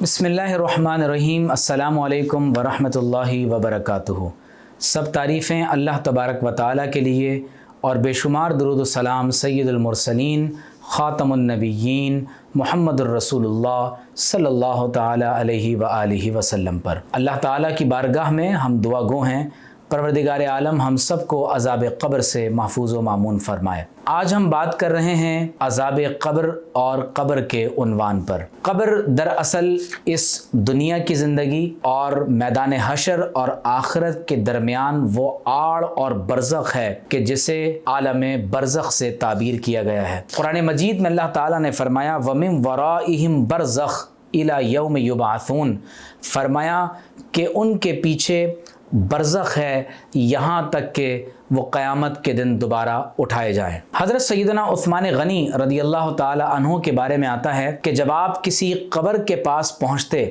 بسم اللہ الرحمن الرحیم۔ السلام علیکم ورحمۃ اللہ وبرکاتہ۔ سب تعریفیں اللہ تبارک و تعالیٰ کے لیے اور بے شمار درود و سلام سید المرسلین خاتم النبیین محمد الرسول اللہ صلی اللہ تعالیٰ علیہ وآلہ وسلم پر۔ اللہ تعالیٰ کی بارگاہ میں ہم دعا گو ہیں، پروردگار عالم ہم سب کو عذاب قبر سے محفوظ و مامون فرمائے۔ آج ہم بات کر رہے ہیں عذاب قبر اور قبر کے عنوان پر۔ قبر دراصل اس دنیا کی زندگی اور میدان حشر اور آخرت کے درمیان وہ آڑ اور برزخ ہے کہ جسے عالم برزخ سے تعبیر کیا گیا ہے۔ قرآن مجید میں اللہ تعالیٰ نے فرمایا وَمِن وَرَائِهِمْ بَرْزَخٌ إِلَى يَوْمِ يُبْعَثُونَ، فرمایا کہ ان کے پیچھے برزخ ہے یہاں تک کہ وہ قیامت کے دن دوبارہ اٹھائے جائیں۔ حضرت سیدنا عثمان غنی رضی اللہ تعالی عنہ کے بارے میں آتا ہے کہ جب آپ کسی قبر کے پاس پہنچتے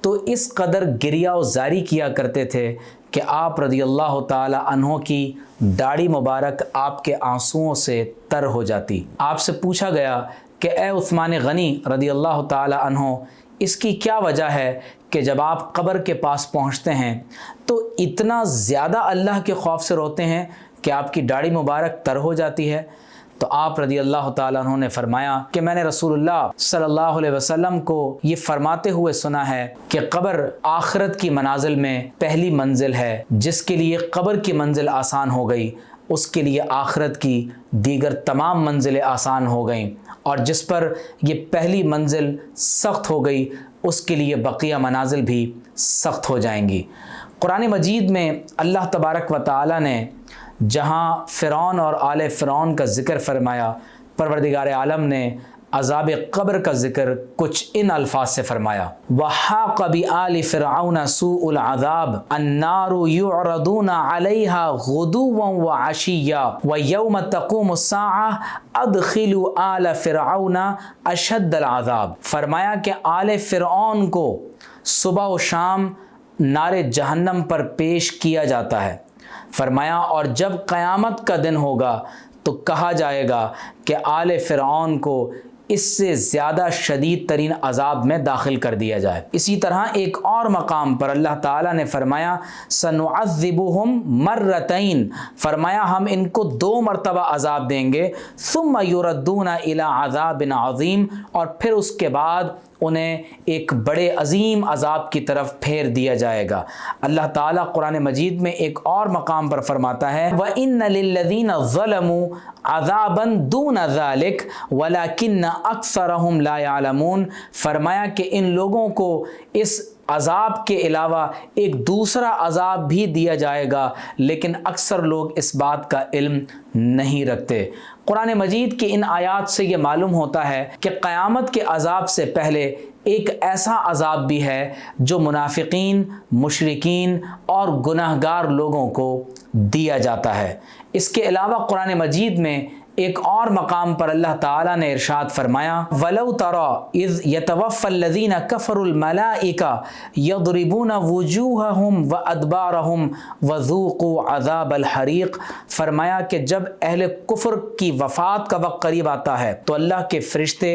تو اس قدر گریہ و زاری کیا کرتے تھے کہ آپ رضی اللہ تعالی عنہ کی داڑھی مبارک آپ کے آنسوؤں سے تر ہو جاتی۔ آپ سے پوچھا گیا کہ اے عثمان غنی رضی اللہ تعالی عنہ، اس کی کیا وجہ ہے کہ جب آپ قبر کے پاس پہنچتے ہیں تو اتنا زیادہ اللہ کے خوف سے روتے ہیں کہ آپ کی داڑھی مبارک تر ہو جاتی ہے؟ تو آپ رضی اللہ تعالیٰ عنہ نے فرمایا کہ میں نے رسول اللہ صلی اللہ علیہ وسلم کو یہ فرماتے ہوئے سنا ہے کہ قبر آخرت کی منازل میں پہلی منزل ہے، جس کے لیے قبر کی منزل آسان ہو گئی اس کے لیے آخرت کی دیگر تمام منزلیں آسان ہو گئیں، اور جس پر یہ پہلی منزل سخت ہو گئی اس کے لیے بقیہ منازل بھی سخت ہو جائیں گی۔ قرآن مجید میں اللہ تبارک و تعالی نے جہاں فرعون اور آل فرعون کا ذکر فرمایا، پروردگار عالم نے عذاب قبر کا ذکر کچھ ان الفاظ سے فرمایا وَحَاقَ بِآلِ فِرْعَوْنَ سُوءُ الْعَذَابِ النَّارُ يُعْرَضُونَ عَلَيْهَا غُدُوًّا وَعَشِيًّا وَيَوْمَ تَقُومُ السَّاعَةُ أَدْخِلُوا آلَ فِرْعَوْنَ أَشَدَّ الْعَذَابِ، فرمایا کہ آل فرعون کو صبح و شام نار جہنم پر پیش کیا جاتا ہے۔ فرمایا اور جب قیامت کا دن ہوگا تو کہا جائے گا کہ آل فرعون کو اس سے زیادہ شدید ترین عذاب میں داخل کر دیا جائے۔ اسی طرح ایک اور مقام پر اللہ تعالیٰ نے فرمایا سَنُعَذِّبُهُمْ مَرَّتَيْن، فرمایا ہم ان کو 2 مرتبہ عذاب دیں گے ثُمَّ يُرَدُّونَ إِلَىٰ عَذَابٍ عَظِيمٍ، اور پھر اس کے بعد انہیں ایک بڑے عظیم عذاب کی طرف پھیر دیا جائے گا۔ اللہ تعالیٰ قرآن مجید میں ایک اور مقام پر فرماتا ہے وَإِنَّ لِلَّذِينَ ظَلَمُوا عَذَابًا دُونَ ذَلِكَ وَلَكِنَّ أَكْثَرَهُمْ لَا يَعْلَمُونَ، فرمایا کہ ان لوگوں کو اس عذاب کے علاوہ ایک دوسرا عذاب بھی دیا جائے گا، لیکن اکثر لوگ اس بات کا علم نہیں رکھتے۔ قرآن مجید کی ان آیات سے یہ معلوم ہوتا ہے کہ قیامت کے عذاب سے پہلے ایک ایسا عذاب بھی ہے جو منافقین، مشرکین اور گناہ گار لوگوں کو دیا جاتا ہے۔ اس کے علاوہ قرآن مجید میں ایک اور مقام پر اللہ تعالیٰ نے ارشاد فرمایا وَلَوْ تَرَى إِذْ يَتَوَفَّى الَّذِينَ كَفَرُوا الْمَلَائِكَةَ يَضْرِبُونَ وُجُوهَهُمْ وَأَدْبَارَهُمْ وَذُوقُوا عَذَابَ الْحَرِيقِ، فرمایا کہ جب اہل کفر کی وفات کا وقت قریب آتا ہے تو اللہ کے فرشتے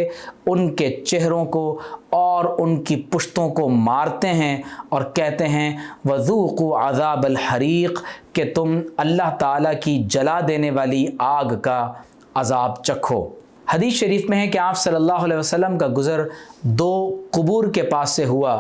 ان کے چہروں کو اور ان کی پشتوں کو مارتے ہیں اور کہتے ہیں وَذُوقُوا عَذَابَ الْحَرِيقِ، کہ تم اللہ تعالیٰ کی جلا دینے والی آگ کا عذاب چکھو۔ حدیث شریف میں ہے کہ آپ صلی اللہ علیہ وسلم کا گزر 2 قبور کے پاس سے ہوا۔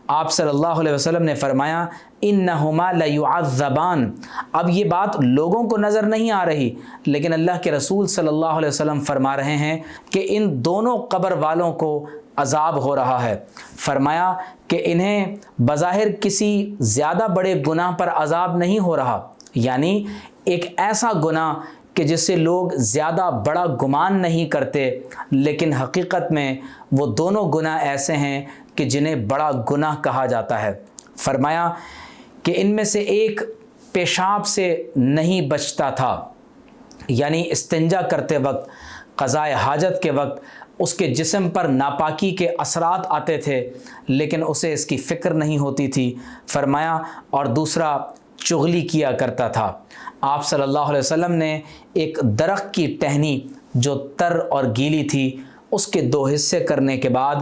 آپ صلی اللہ علیہ وسلم نے فرمایا انہما لیعذبان، اب یہ بات لوگوں کو نظر نہیں آ رہی لیکن اللہ کے رسول صلی اللہ علیہ وسلم فرما رہے ہیں کہ ان دونوں قبر والوں کو عذاب ہو رہا ہے۔ فرمایا کہ انہیں بظاہر کسی زیادہ بڑے گناہ پر عذاب نہیں ہو رہا، یعنی ایک ایسا گناہ کہ جس سے لوگ زیادہ بڑا گمان نہیں کرتے، لیکن حقیقت میں وہ دونوں گناہ ایسے ہیں کہ جنہیں بڑا گناہ کہا جاتا ہے۔ فرمایا کہ ان میں سے ایک پیشاب سے نہیں بچتا تھا، یعنی استنجا کرتے وقت، قضاء حاجت کے وقت اس کے جسم پر ناپاکی کے اثرات آتے تھے لیکن اسے اس کی فکر نہیں ہوتی تھی۔ فرمایا اور دوسرا چغلی کیا کرتا تھا۔ آپ صلی اللہ علیہ وسلم نے ایک درخت کی ٹہنی جو تر اور گیلی تھی اس کے 2 حصے کرنے کے بعد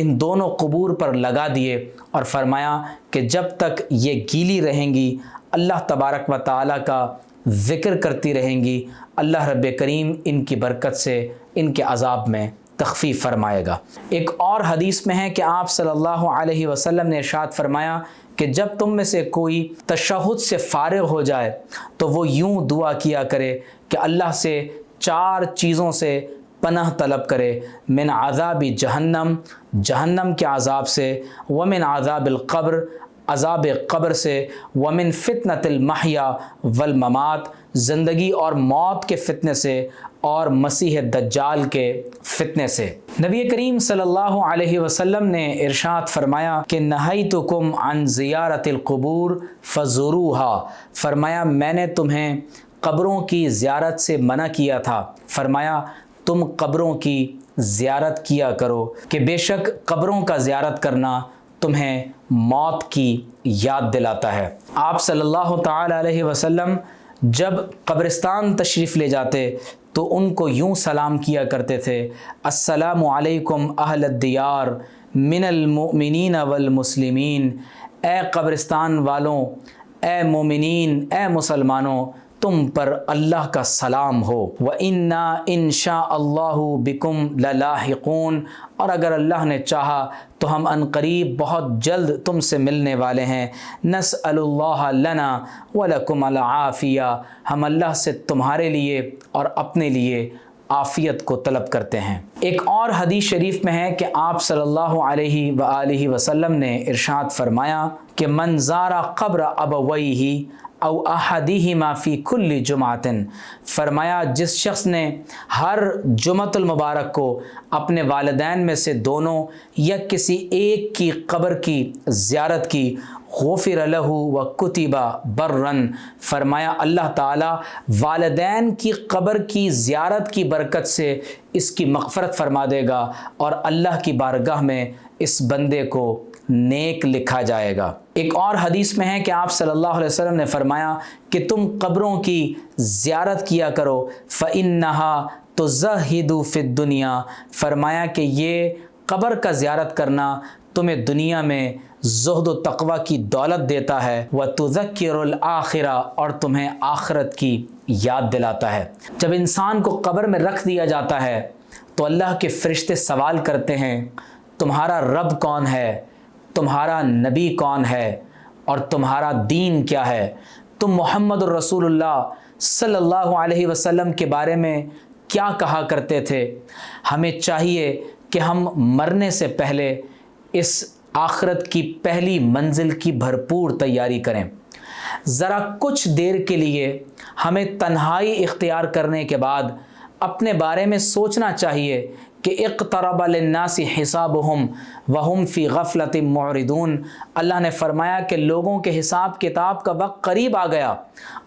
ان دونوں قبور پر لگا دیے اور فرمایا کہ جب تک یہ گیلی رہیں گی اللہ تبارک و تعالیٰ کا ذکر کرتی رہیں گی، اللہ رب کریم ان کی برکت سے ان کے عذاب میں تخفیف فرمائے گا۔ ایک اور حدیث میں ہے کہ آپ صلی اللہ علیہ وسلم نے ارشاد فرمایا کہ جب تم میں سے کوئی تشہد سے فارغ ہو جائے تو وہ یوں دعا کیا کرے کہ اللہ سے 4 چیزوں سے پناہ طلب کرے، من عذاب جہنم، جہنم کے عذاب سے، ومن عذاب القبر، عذاب قبر سے، ومن فتنۃ المحیا والممات، زندگی اور موت کے فتنے سے، اور مسیح دجال کے فتنے سے۔ نبی کریم صلی اللہ علیہ وسلم نے ارشاد فرمایا کہ نہیتکم عن زیارت القبور فزوروها، فرمایا میں نے تمہیں قبروں کی زیارت سے منع کیا تھا، فرمایا تم قبروں کی زیارت کیا کرو کہ بے شک قبروں کا زیارت کرنا تمہیں موت کی یاد دلاتا ہے۔ آپ صلی اللہ تعالی علیہ وسلم جب قبرستان تشریف لے جاتے تو ان کو یوں سلام کیا کرتے تھے، السلام علیکم اہل الدیار من المؤمنین والمسلمین، اے قبرستان والوں، اے مومنین، اے مسلمانوں، تم پر اللہ کا سلام ہو، وَإِنَّا إِن شَاءَ اللَّهُ بِكُمْ لَلَاحِقُونَ، اور اگر اللہ نے چاہا تو ہم عنقریب بہت جلد تم سے ملنے والے ہیں، نسأل اللہ لنا ولکم العافیہ، ہم اللہ سے تمہارے لیے اور اپنے لیے عافیت کو طلب کرتے ہیں۔ ایک اور حدیث شریف میں ہے کہ آپ صلی اللہ علیہ وآلہ وسلم نے ارشاد فرمایا کہ من زار قبر ابویہ او احدہما فی کل جمعۃ، فرمایا جس شخص نے ہر جمعۃ المبارک کو اپنے والدین میں سے دونوں یا کسی ایک کی قبر کی زیارت کی، غفر لہ وکتب برا، فرمایا اللہ تعالیٰ والدین کی قبر کی زیارت کی برکت سے اس کی مغفرت فرما دے گا اور اللہ کی بارگاہ میں اس بندے کو نیک لکھا جائے گا۔ ایک اور حدیث میں ہے کہ آپ صلی اللہ علیہ وسلم نے فرمایا کہ تم قبروں کی زیارت کیا کرو، فَإِنَّهَا تُزَهِّدُ فِي الدُّنْيَا، فرمایا کہ یہ قبر کا زیارت کرنا تمہیں دنیا میں زہد و تقوی کی دولت دیتا ہے، وَتُذَكِّرُ الْآخِرَةَ، اور تمہیں آخرت کی یاد دلاتا ہے۔ جب انسان کو قبر میں رکھ دیا جاتا ہے تو اللہ کے فرشتے سوال کرتے ہیں تمہارا رب کون ہے، تمہارا نبی کون ہے، اور تمہارا دین کیا ہے، تم محمد الرسول اللہ صلی اللہ علیہ وسلم کے بارے میں کیا کہا کرتے تھے۔ ہمیں چاہیے کہ ہم مرنے سے پہلے اس آخرت کی پہلی منزل کی بھرپور تیاری کریں۔ ذرا کچھ دیر کے لیے ہمیں تنہائی اختیار کرنے کے بعد اپنے بارے میں سوچنا چاہیے کہ اقترب للناس حسابهم وهم فی غفلۃ معرضون، اللہ نے فرمایا کہ لوگوں کے حساب کتاب کا وقت قریب آ گیا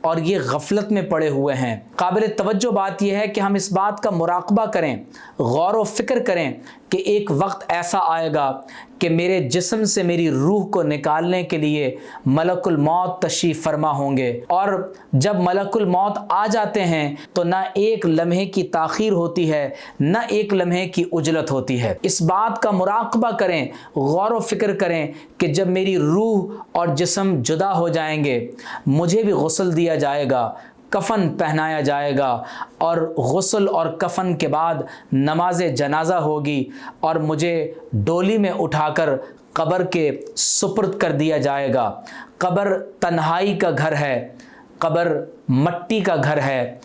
اور یہ غفلت میں پڑے ہوئے ہیں۔ قابل توجہ بات یہ ہے کہ ہم اس بات کا مراقبہ کریں، غور و فکر کریں کہ ایک وقت ایسا آئے گا کہ میرے جسم سے میری روح کو نکالنے کے لیے ملک الموت تشریف فرما ہوں گے، اور جب ملک الموت آ جاتے ہیں تو نہ ایک لمحے کی تاخیر ہوتی ہے نہ ایک لمحے کی عجلت ہوتی ہے۔ اس بات کا مراقبہ کریں، غور و فکر کریں کہ جب میری روح اور جسم جدا ہو جائیں گے مجھے بھی غسل دیا جائے گا، کفن پہنایا جائے گا، اور غسل اور کفن کے بعد نماز جنازہ ہوگی اور مجھے ڈولی میں اٹھا کر قبر کے سپرد کر دیا جائے گا۔ قبر تنہائی کا گھر ہے، قبر مٹی کا گھر ہے،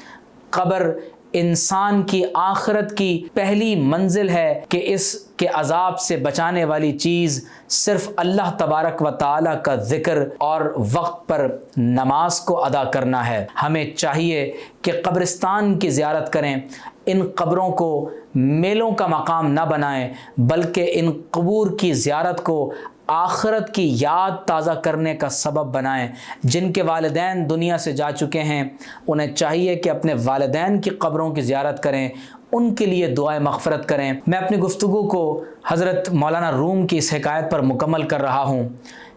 قبر انسان کی آخرت کی پہلی منزل ہے کہ اس کے عذاب سے بچانے والی چیز صرف اللہ تبارک و تعالیٰ کا ذکر اور وقت پر نماز کو ادا کرنا ہے۔ ہمیں چاہیے کہ قبرستان کی زیارت کریں، ان قبروں کو میلوں کا مقام نہ بنائیں بلکہ ان قبور کی زیارت کو آخرت کی یاد تازہ کرنے کا سبب بنائیں۔ جن کے والدین دنیا سے جا چکے ہیں انہیں چاہیے کہ اپنے والدین کی قبروں کی زیارت کریں، ان کے لیے دعائے مغفرت کریں۔ میں اپنی گفتگو کو حضرت مولانا روم کی اس حکایت پر مکمل کر رہا ہوں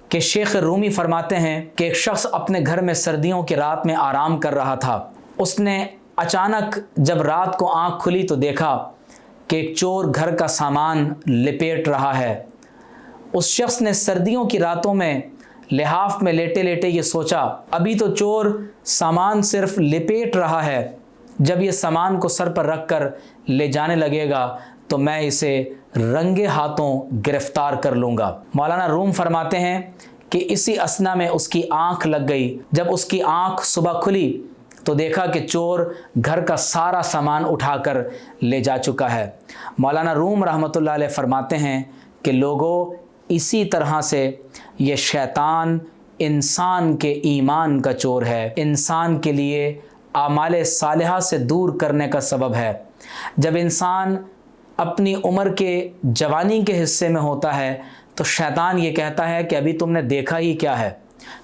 کہ شیخ رومی فرماتے ہیں کہ ایک شخص اپنے گھر میں سردیوں کی رات میں آرام کر رہا تھا۔ اس نے اچانک جب رات کو آنکھ کھلی تو دیکھا کہ ایک چور گھر کا سامان لپیٹ رہا ہے۔ اس شخص نے سردیوں کی راتوں میں لحاف میں لیٹے لیٹے یہ سوچا، ابھی تو چور سامان صرف لپیٹ رہا ہے، جب یہ سامان کو سر پر رکھ کر لے جانے لگے گا تو میں اسے رنگے ہاتھوں گرفتار کر لوں گا۔ مولانا روم فرماتے ہیں کہ اسی اثنا میں اس کی آنکھ لگ گئی۔ جب اس کی آنکھ صبح کھلی تو دیکھا کہ چور گھر کا سارا سامان اٹھا کر لے جا چکا ہے۔ مولانا روم رحمۃ اللہ علیہ فرماتے ہیں کہ لوگوں، اسی طرح سے یہ شیطان انسان کے ایمان کا چور ہے، انسان کے لیے اعمال صالحہ سے دور کرنے کا سبب ہے۔ جب انسان اپنی عمر کے جوانی کے حصے میں ہوتا ہے تو شیطان یہ کہتا ہے کہ ابھی تم نے دیکھا ہی کیا ہے،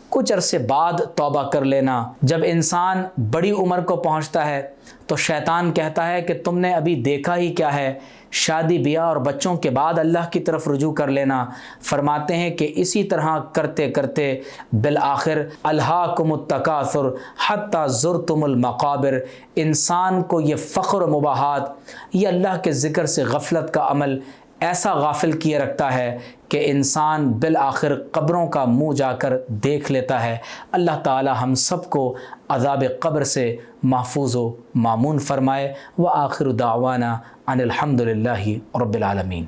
کچھ عرصے بعد توبہ کر لینا۔ جب انسان بڑی عمر کو پہنچتا ہے تو شیطان کہتا ہے کہ تم نے ابھی دیکھا ہی کیا ہے، شادی بیاہ اور بچوں کے بعد اللہ کی طرف رجوع کر لینا۔ فرماتے ہیں کہ اسی طرح کرتے کرتے بالآخر الہاکم التکاثر حتی زرتم المقابر، انسان کو یہ فخر و مباحات، یہ اللہ کے ذکر سے غفلت کا عمل ایسا غافل کیے رکھتا ہے کہ انسان بالآخر قبروں کا منہ جا کر دیکھ لیتا ہے۔ اللہ تعالی ہم سب کو عذاب قبر سے محفوظ و مامون فرمائے۔ وآخر دعوانا ان الحمد للہ رب العالمین۔